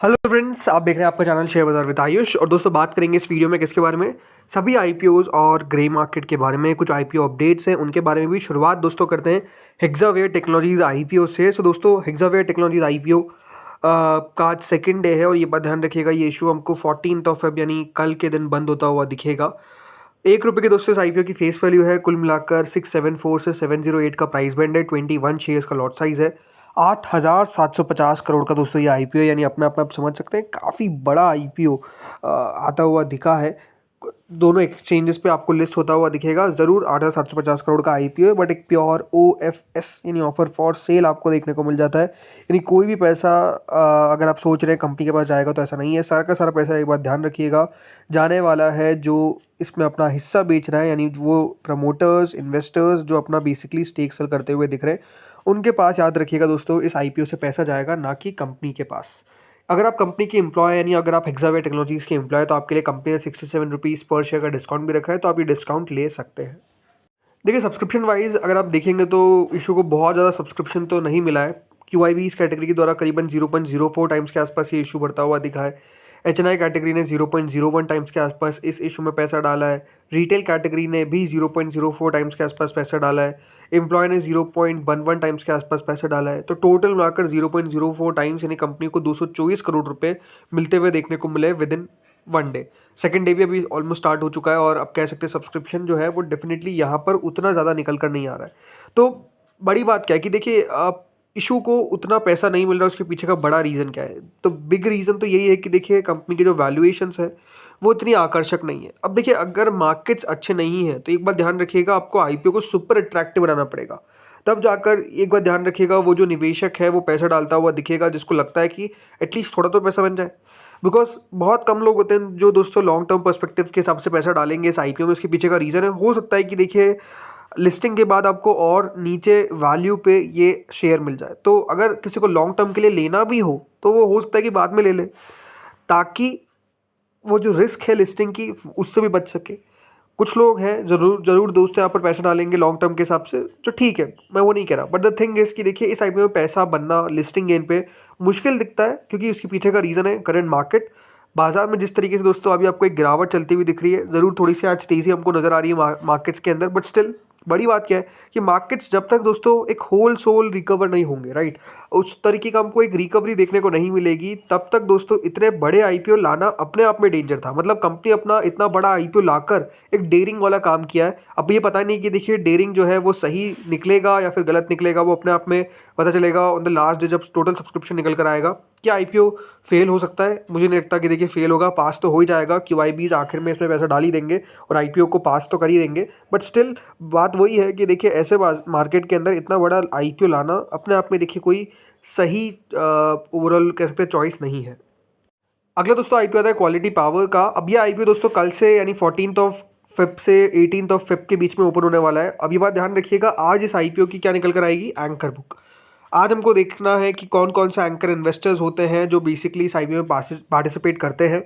Hello friends, आप देख रहे हैं आपका चैनल शेयर बाजार विद आयुष। और दोस्तों, बात करेंगे इस वीडियो में किसके बारे में? सभी आईपीओज और ग्रे मार्केट के बारे में। कुछ आईपीओ अपडेट्स हैं उनके बारे में भी। शुरुआत दोस्तों करते हैं हेक्सावेयर टेक्नोलॉजीज आईपीओ से। सो दोस्तों, हेक्सावेयर टेक्नोलॉजीज आईपीओ का आज सेकेंड डे है और ये बात ध्यान रखिएगा, ये इशू हमको 14 फेब यानी कल के दिन बंद होता हुआ दिखेगा। ₹1 के दोस्तों इस आईपीओ की फेस वैल्यू है। कुल मिलाकर 674 से 708 का प्राइस बैंड है। 21 शेयर्स का लॉट साइज है। 8,750 करोड़ का दोस्तों ये आईपीओ, यानी अपने आप में आप समझ सकते हैं काफ़ी बड़ा आईपीओ आता हुआ दिखा है। दोनों एक्सचेंजेस पे आपको लिस्ट होता हुआ दिखेगा ज़रूर। 8,750 करोड़ का आईपीओ है, बट एक प्योर ओएफएस यानी ऑफर फॉर सेल आपको देखने को मिल जाता है। यानी कोई भी पैसा अगर आप सोच रहे हैं कंपनी के पास जाएगा तो ऐसा नहीं है। सारा का सारा पैसा, एक बात ध्यान रखिएगा, जाने वाला है जो इसमें अपना हिस्सा बेच रहा है, यानी वो प्रमोटर्स, इन्वेस्टर्स जो अपना बेसिकली स्टेक सेल करते हुए दिख रहे हैं, उनके पास याद रखिएगा दोस्तों, इस आईपीओ से पैसा जाएगा, ना कि कंपनी के पास। अगर आप कंपनी के एम्प्लॉय यानी अगर आप हेक्सावेयर टेक्नोलॉजीज के एम्प्लॉय, तो आपके लिए कंपनी ने ₹67 पर शेयर का डिस्काउंट भी रखा है, तो आप ये डिस्काउंट ले सकते हैं। देखिए, सब्सक्रिप्शन वाइज अगर आप देखेंगे तो इशू को बहुत ज़्यादा सब्सक्रिप्शन तो नहीं मिला है। क्यूआईबी इस कैटेगरी के द्वारा करीबन 0.04 टाइम्स के आसपास ये इशू बढ़ता हुआ दिखा है। एचएनआई कैटेगरी ने 0.01 टाइम्स के आसपास इस इशू में पैसा डाला है। रिटेल कैटेगरी ने भी 0.04 टाइम्स के आसपास पैसा डाला है। एम्प्लॉय ने 0.11 टाइम्स के आसपास पैसा डाला है। तो टोटल मिलाकर 0.04 टाइम्स यानी कंपनी को 224 करोड़ रुपए मिलते हुए देखने को मिले with in one day. Second day भी अभी ऑलमोस्ट स्टार्ट हो चुका है और अब कह सकते हैं सब्सक्रिप्शन जो है वो डेफिनेटली यहाँ पर उतना ज़्यादा निकल कर नहीं आ रहा है। तो बड़ी बात क्या है कि देखिए, इशू को उतना पैसा नहीं मिल रहा है, उसके पीछे का बड़ा रीज़न क्या है? तो बिग रीज़न तो यही है कि देखिए, कंपनी की जो वैल्यूएशंस है वो इतनी आकर्षक नहीं है। अब देखिए, अगर मार्केट्स अच्छे नहीं हैं तो एक बात ध्यान रखिएगा, आपको आईपीओ को सुपर अट्रैक्टिव बनाना पड़ेगा। तब जाकर एक बात ध्यान रखिएगा, वो जो निवेशक है वो पैसा डालता हुआ दिखेगा, जिसको लगता है कि एटलीस्ट थोड़ा तो पैसा बन जाए। बिकॉज बहुत कम लोग होते हैं जो दोस्तों लॉन्ग टर्म पर्सपेक्टिव के हिसाब से पैसा डालेंगे इस आईपीओ में। इसके पीछे का रीज़न है, हो सकता है कि देखिए लिस्टिंग के बाद आपको और नीचे वैल्यू पे ये शेयर मिल जाए। तो अगर किसी को लॉन्ग टर्म के लिए लेना भी हो तो वो हो सकता है कि बाद में ले ले, ताकि वो जो रिस्क है लिस्टिंग की उससे भी बच सके। कुछ लोग हैं ज़रूर ज़रूर दोस्त यहाँ पर पैसा डालेंगे लॉन्ग टर्म के हिसाब से, जो ठीक है, मैं वो नहीं कह रहा। बट द थिंग इज़ कि देखिए, इस आईपीओ में पैसा बनना लिस्टिंग गेन पे मुश्किल दिखता है, क्योंकि उसके पीछे का रीज़न है करंट मार्केट। बाजार में जिस तरीके से दोस्तों अभी आपको एक गिरावट चलती हुई दिख रही है, ज़रूर थोड़ी सी आज तेज़ी हमको नज़र आ रही है मार्केट्स के अंदर, बट स्टिल बड़ी बात क्या है कि मार्केट्स जब तक दोस्तों एक होल सोल रिकवर नहीं होंगे, राइट, उस तरीके का हमको एक रिकवरी देखने को नहीं मिलेगी, तब तक दोस्तों इतने बड़े आईपीओ लाना अपने आप में डेंजर था। मतलब कंपनी अपना इतना बड़ा आईपीओ लाकर एक डेयरिंग वाला काम किया है। अब ये पता नहीं कि देखिए डेयरिंग जो है वो सही निकलेगा या फिर गलत निकलेगा, वो अपने आप में पता चलेगा ऑन द लास्ट डे, जब टोटल सब्सक्रिप्शन निकल कर आएगा। क्या आईपीओ फेल हो सकता है? मुझे नहीं लगता कि देखिए फेल होगा, पास तो हो ही जाएगा। क्यूआईबीज आखिर में इसमें पैसा डाल ही देंगे और आईपीओ को पास तो कर ही देंगे। बट स्टिल बात वही है कि देखिए, ऐसे मार्केट के अंदर इतना बड़ा आईपीओ लाना अपने आप में देखिए कोई सही ओवरऑल कह सकते हैं चॉइस नहीं है। अगला दोस्तों आईपीओ आता है क्वालिटी पावर का। अब ये आईपीओ दोस्तों कल से यानी 14 फेब से 18 फेब के बीच में ओपन होने वाला है। अब ये बात ध्यान रखिएगा, आज इस आईपीओ की क्या निकल कर आएगी? Anchor book. आज हमको देखना है कि कौन कौन सा एंकर इन्वेस्टर्स होते हैं जो बेसिकली इस आईपीओ में पार्टिसिपेट करते हैं।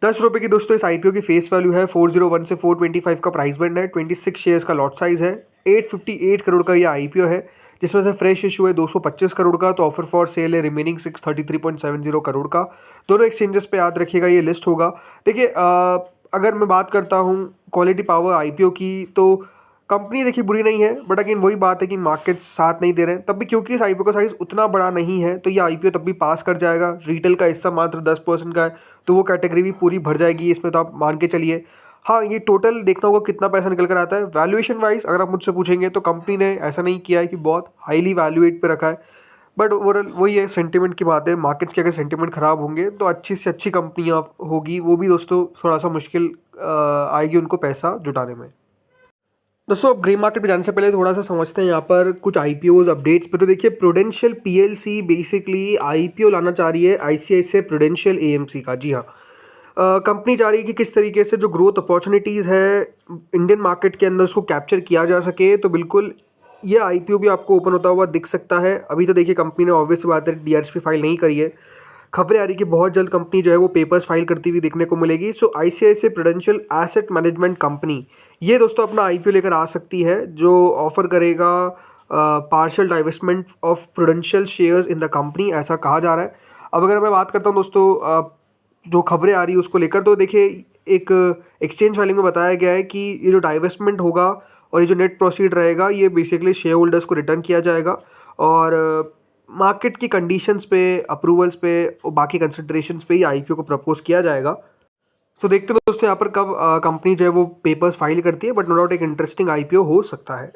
₹10 की दोस्तों इस आईपीओ की फेस वैल्यू है। 401 से 425 का प्राइस बैंड है। 26 शेयर्स का लॉट साइज है। 858 करोड़ का ये आईपीओ है, जिसमें से फ्रेश इशू है 225 करोड़ का, तो ऑफर फॉर सेल है रिमेनिंग 633.70 करोड़ का। दोनों एक्सचेंजेस पे याद रखिएगा ये लिस्ट होगा। देखिए, अगर मैं बात करता हूँ क्वालिटी पावर आईपीओ की, तो कंपनी देखिए बुरी नहीं है, बट अगेन वही बात है कि मार्केट साथ नहीं दे रहे हैं। तब भी क्योंकि इस आईपीओ का साइज उतना बड़ा नहीं है, तो ये आईपीओ तब भी पास कर जाएगा। रिटेल का हिस्सा मात्र 10% का है, तो वो कैटेगरी भी पूरी भर जाएगी इसमें, तो आप मान के चलिए। हाँ, ये टोटल देखना होगा कितना पैसा निकल कर आता है। वैल्यूएशन वाइज अगर आप मुझसे पूछेंगे तो कंपनी ने ऐसा नहीं किया है कि बहुत हाईली वैल्यूएट पे रखा है, बट ओवरऑल वही है, सेंटिमेंट की बात है। मार्केट्स के अगर सेंटिमेंट खराब होंगे तो अच्छी से अच्छी कंपनियाँ होगी, वो भी दोस्तों थोड़ा सा मुश्किल आएगी उनको पैसा जुटाने में। दोस्तों, अब ग्रे मार्केट पे जाने से पहले थोड़ा सा समझते हैं यहाँ पर कुछ आईपीओज अपडेट्स पे। तो देखिए, प्रूडेंशियल पीएलसी बेसिकली आईपीओ लाना चाह रही है आईसीआईसीआई प्रूडेंशियल एएमसी का। जी हाँ, कंपनी चाह रही है कि किस तरीके से जो ग्रोथ अपॉर्चुनिटीज़ है इंडियन मार्केट के अंदर उसको कैप्चर किया जा सके। तो बिल्कुल ये आईपीओ भी आपको ओपन होता हुआ दिख सकता है। अभी तो देखिए, कंपनी ने ऑब्वियस बात है डीआरएसपी फाइल नहीं करी है। खबरें आ रही कि बहुत जल्द कंपनी जो है वो पेपर्स फाइल करती हुई देखने को मिलेगी। So ICICI Prudential asset management company ये दोस्तों अपना आईपीओ लेकर आ सकती है, जो ऑफर करेगा partial divestment of prudential shares in the company, ऐसा कहा जा रहा है। अब अगर मैं बात करता हूँ दोस्तों जो खबरें आ रही है उसको लेकर, तो देखिए एक एक्सचेंज फाइलिंग में बताया गया है कि ये जो डाइवेस्टमेंट होगा और ये जो नेट प्रोसीड रहेगा ये बेसिकली शेयर होल्डर्स को रिटर्न किया जाएगा, और मार्केट की कंडीशंस पे, अप्रूवल्स पे और बाकी कंसिडरेशंस पे ही आईपीओ को प्रपोज किया जाएगा। तो देखते हैं दोस्तों यहाँ पर कब कंपनी जो है वो पेपर्स फाइल करती है, बट नो डाउट एक इंटरेस्टिंग आईपीओ हो सकता है।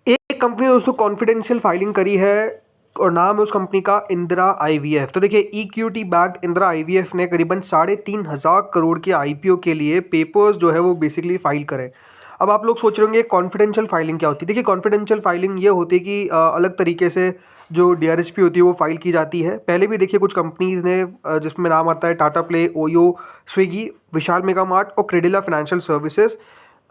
एक कंपनी ने दोस्तों कॉन्फिडेंशियल फाइलिंग करी है और नाम है उस कंपनी का इंदिरा आईवीएफ। तो देखिए इक्विटी बैक्ड इंदिरा आईवीएफ ने करीबन 3,500 करोड़ के आईपीओ के लिए पेपर्स जो है वो बेसिकली फाइल करें। अब आप लोग सोच रहे होंगे कॉन्फिडेंशियल फाइलिंग क्या होती है। देखिए कॉन्फिडेंशियल फाइलिंग ये होती है कि अलग तरीके से जो डीआरएसपी होती है वो फाइल की जाती है। पहले भी देखिए कुछ कंपनीज ने जिसमें नाम आता है टाटा प्ले, ओयो, स्विगी, विशाल मेगा मार्ट और क्रेडिला फाइनेंशियल सर्विसेज,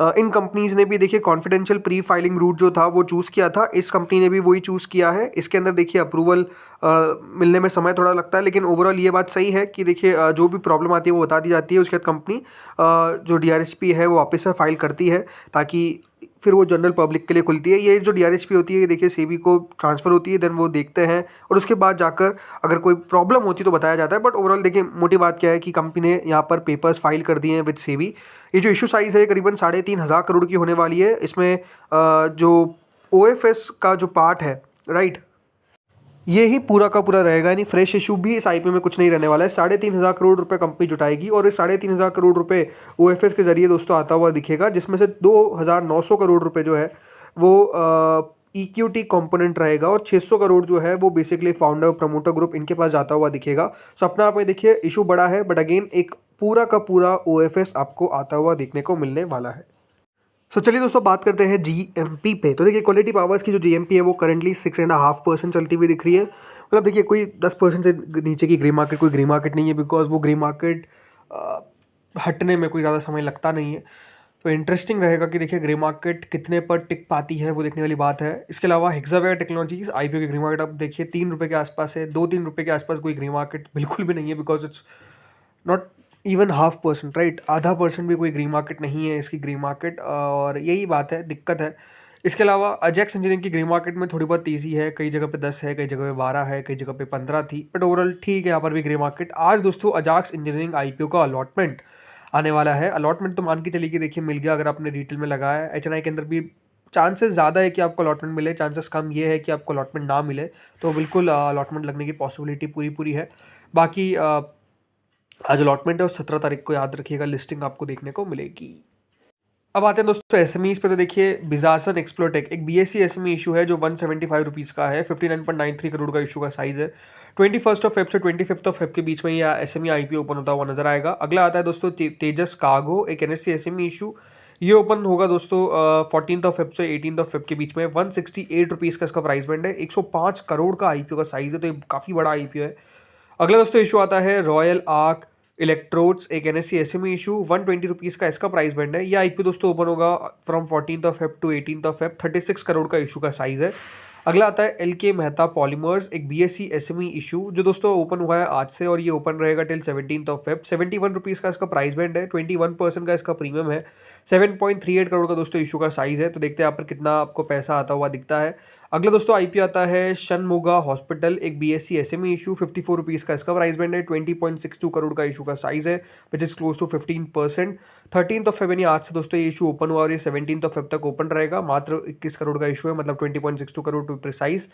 इन कंपनीज ने भी देखिए कॉन्फिडेंशियल प्री फाइलिंग रूट जो था वो चूज़ किया था। इस कंपनी ने भी वही चूज़ किया है। इसके अंदर देखिए अप्रूवल मिलने में समय थोड़ा लगता है, लेकिन ओवरऑल ये बात सही है कि देखिए जो भी प्रॉब्लम आती है वो बता दी जाती है। उसके बाद कंपनी जो डीआरएसपी है वो वापस से फाइल करती है, ताकि फिर वो जनरल पब्लिक के लिए खुलती है। ये जो डीआरएसपी होती है देखिए सेबी को ट्रांसफ़र होती है, देन वो देखते हैं और उसके बाद जाकर अगर कोई प्रॉब्लम होती है तो बताया जाता है। बट ओवरऑल देखिए मोटी बात क्या है कि कंपनी ने यहाँ पर पेपर्स फाइल कर दिए हैं विद सेबी। ये जो इशू साइज़ है करीबन 3,500 करोड़ की होने वाली है। इसमें जो ओएफएस का जो पार्ट है, राइट, ये ही पूरा का पूरा रहेगा, यानी फ्रेश इशू भी इस आईपीओ में कुछ नहीं रहने वाला है। 3,500 करोड़ रुपए कंपनी जुटाएगी और इस 3,500 करोड़ रुपए ओएफएस के जरिए दोस्तों आता हुआ दिखेगा, जिसमें से 2,900 करोड़ रुपए जो है वो इक्विटी कंपोनेंट रहेगा और 600 करोड़ जो है वो बेसिकली फाउंडर प्रमोटर ग्रुप इनके पास जाता हुआ दिखेगा। सो अपने आप में देखिए इशू बड़ा है, बट अगेन एक पूरा का पूरा ओएफएस आपको आता हुआ देखने को मिलने वाला है। चलिए दोस्तों बात करते हैं जीएमपी पे। तो देखिए क्वालिटी पावर्स की जो जीएमपी है वो करंटली 6.5% चलती हुई दिख रही है। मतलब देखिए कोई 10% से नीचे की ग्रे मार्केट कोई ग्रे मार्केट नहीं है, बिकॉज वो ग्रे मार्केट हटने में कोई ज़्यादा समय लगता नहीं है। तो इंटरेस्टिंग रहेगा कि देखिए ग्रे मार्केट कितने पर टिक पाती है, वो देखने वाली बात है। इसके अलावा हेक्सावेयर टेक्नोलॉजीज आईपीओ की ग्रे मार्केट आप देखिए 3 रुपये के आसपास है, 2-3 रुपये के आसपास कोई ग्रे मार्केट बिल्कुल भी नहीं है, because it's not even 0.5%, right, आधा परसेंट भी कोई ग्रीन मार्केट नहीं है इसकी ग्रीन मार्केट, और यही बात है, दिक्कत है। इसके अलावा अजैक्स इंजीनियरिंग की ग्रीन मार्केट में थोड़ी बहुत तेज़ी है, कई जगह पे 10 है, कई जगह पे 12 है, कई जगह पे 15 थी, बट ओवरऑल ठीक है यहाँ पर भी ग्रीन मार्केट। आज दोस्तों अजैक्स इंजीनियरिंग आईपीओ का अलॉटमेंट आने वाला है। अलॉटमेंट तो मान के चलिए कि देखिए मिल गया, अगर आपने रिटेल में लगाया है। एचएनआई के अंदर भी चांसेस ज़्यादा है कि आपको अलॉटमेंट मिले, चांसेस कम ये है कि आपको अलॉटमेंट ना मिले, तो बिल्कुल अलॉटमेंट लगने की पॉसिबिलिटी पूरी पूरी है। बाकी आज अलॉटमेंट है और 17 तारीख को याद रखिएगा लिस्टिंग आपको देखने को मिलेगी। अब आते हैं दोस्तों एसएमईज पे। तो देखिए बिजासन एक्सप्लोटेक एक बीएससी एसएमई इशू है जो 175 रुपीज़ का है, 59.93 करोड़ का इशू का साइज़ है। 21 Feb से 25 Feb के बीच में यह एसएमई आईपीओ ओपन होता हुआ नजर आएगा। अगला आता है दोस्तों तेजस कार्गो, एक एनएससी एसएमई इशू। ये ओपन होगा दोस्तों 14 Feb से 18 Feb के बीच में। 168 रुपीज़ का इसका प्राइस बैंड है, 105 करोड़ का आईपीओ का साइज़ है, तो ये काफ़ी बड़ा आईपीओ है। अगला दोस्तों इशू आता है रॉयल आर्क इलेक्ट्रोड्स, एक एनएससी एसएमई इशू। 120 रुपीज़ का इसका प्राइस बैंड है। ये आईपीओ दोस्तों ओपन होगा from 14 Feb to 18 Feb। 36 crore का इशू का साइज़ है। अगला आता है एलके मेहता पॉलीमर्स, एक बीएससी एसएमई इशू जो दोस्तों ओपन हुआ है आज से और ये ओपन रहेगा टिल 17 Feb। 71 रुपीज़ का इसका प्राइस बैंड है, 21% का इसका प्रीमियम है, 7.38 करोड़ का दोस्तों इशू का साइज़ है। तो देखते हैं यहाँ पर कितना आपको पैसा आता हुआ दिखता है। अगला दोस्तों आईपीओ आता है शनमुगा हॉस्पिटल, एक बीएससी एसएमई इशू। 54 रुपीज़ का इसका प्राइस बैंड है, 20.62 करोड़ का इशू का साइज़ है, which is close to 15%। 13 Feb यानी आज से दोस्तों ये इशू ओपन हुआ और ये 17 Feb तक ओपन रहेगा। मात्र 21 करोड़ का इशू है, मतलब 20.62 करोड़ टू प्रिसाइज।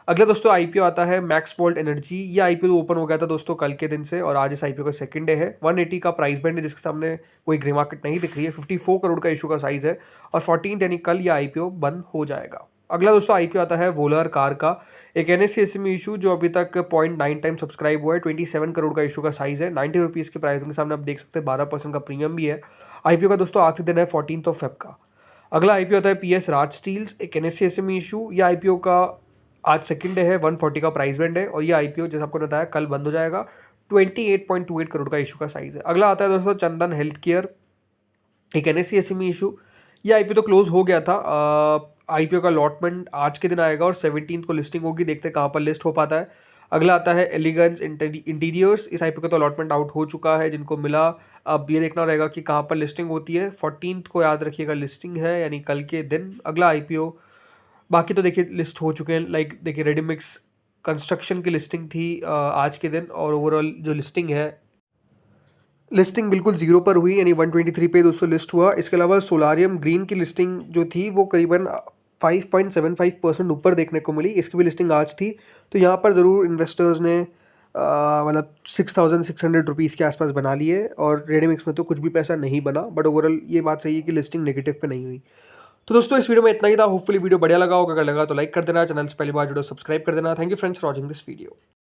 अगला दोस्तों आईपीओ आता है मैक्स वोल्ट एनर्जी। ये आईपीओ ओपन हो गया था दोस्तों कल के दिन से और आज इस आईपीओ का सेकंड डे है। 180 का प्राइस बैंड है, जिसके सामने कोई ग्रे मार्केट नहीं दिख रही है। 54 करोड़ का इशू का साइज़ है और 14 यानी कल ये आईपीओ बंद हो जाएगा। अगला दोस्तों आईपीओ आता है वोलर कार का, एक एनएससी एसएमई इशू जो अभी तक 0.9 टाइम सब्सक्राइब हुआ है। 27 करोड़ का इशू का साइज़ है, 90 रुपीज़ के प्राइस के सामने आप देख सकते हैं 12% का प्रीमियम भी है। आईपीओ का दोस्तों आखिरी दिन है 14 Feb का। अगला आईपीओ आता है पीएस राज स्टील्स, एक एनएससी एसएमई इशू। ये आईपीओ का आज सेकंड डे है, 140 का प्राइस बैंड है और ये आईपीओ जैसे आपको बताया कल बंद हो जाएगा। 28.28 करोड़ का इशू का साइज़ है। अगला आता है दोस्तों चंदन हेल्थ केयर, एक एनएससी एसएमई इशू। ये आईपीओ तो क्लोज हो गया था। आईपीओ का अलॉटमेंट आज के दिन आएगा और 17 को लिस्टिंग होगी, देखते हैं कहाँ पर लिस्ट हो पाता है। अगला आता है एलिगेंस इंटीरियर्स, इस आईपीओ का तो अलॉटमेंट आउट हो चुका है, जिनको मिला अब ये देखना रहेगा कि कहाँ पर लिस्टिंग होती है। 14 को याद रखिएगा लिस्टिंग है, यानी कल के दिन अगला आईपीओ। बाकी तो देखिए लिस्ट हो चुके हैं, लाइक देखिए रेडीमिक्स कंस्ट्रक्शन की लिस्टिंग थी आज के दिन, और ओवरऑल जो लिस्टिंग है, लिस्टिंग बिल्कुल ज़ीरो पर हुई, यानी 123 पे दोस्तों लिस्ट हुआ। इसके अलावा सोलारियम ग्रीन की लिस्टिंग जो थी वो करीबन 5.75% ऊपर देखने को मिली। इसकी भी लिस्टिंग आज थी, तो यहाँ पर ज़रूर इन्वेस्टर्स ने मतलब 6,600 रुपीज़ के आसपास बना लिए, और रेडीमिक्स में तो कुछ भी पैसा नहीं बना। बट ओवरऑल ये बात सही है कि लिस्टिंग नेगेटिव पे नहीं हुई। तो दोस्तों इस वीडियो में इतना ही था। होपफुली वीडियो बढ़िया लगा होगा। अगर लगा तो लाइक कर देना, चैनल से पहली बार जुड़ो सब्सक्राइब कर देना। Thank you friends for watching this video.